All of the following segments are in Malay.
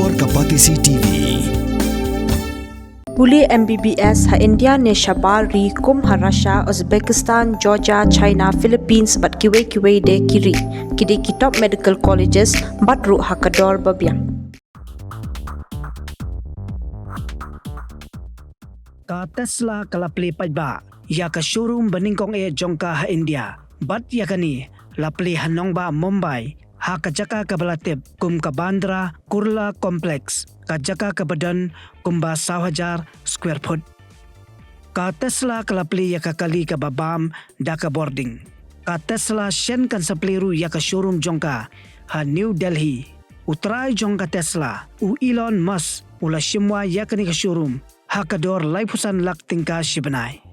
Hakador Kapatisi TV. Plie MBBS ha India ne Shabal ri kum ha Russia, Uzbekistan, Georgia, China, Philippines but kiwe de kiri kide ki top medical colleges batru Hakador babiang. Ka Tesla kala Plie pajba ya ka showroom ba Nyngkong Jong ha India bat ya kani la Plie hanong ba Mumbai ha ka jaka ka Balatib kum ka Bandra Kurla Complex ka jaka ka Badan kum ba 1,000 square foot. Ka Tesla kala Plie ya ka kali ka babam da ka boarding. Ka Tesla shen kan sa Plie ru ya ka showroom Jong ha New Delhi. Utray Jong ka Tesla u Elon Musk ula shimwa ya kani ka showroom Hakador laipusan lak tingka shibanay.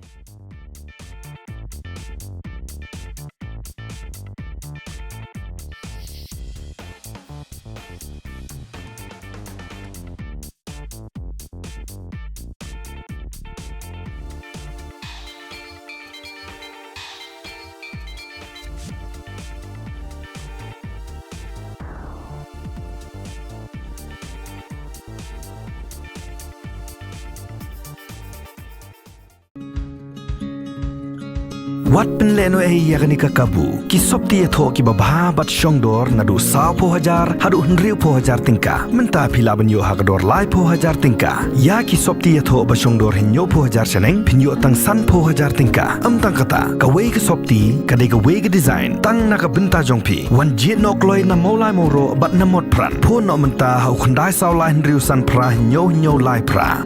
Wat penleno yakni kakabu ki sopti etho ki babha bat shongdor nadu 1,000 hadu 100,000 tingka menta phila banyo Hakador lai 1,000 tingka ya ki sopti etho ba shongdor hinyo 1,000 seneng pinyo tang san 1,000 tingka amtang kata kawei ki sopti kadai kawei ki design tang na ka benta jongpi wan jit nok loi na molai moro bat na mod pran pho no menta hau khandai saw lai riu san pra hinyo lai pra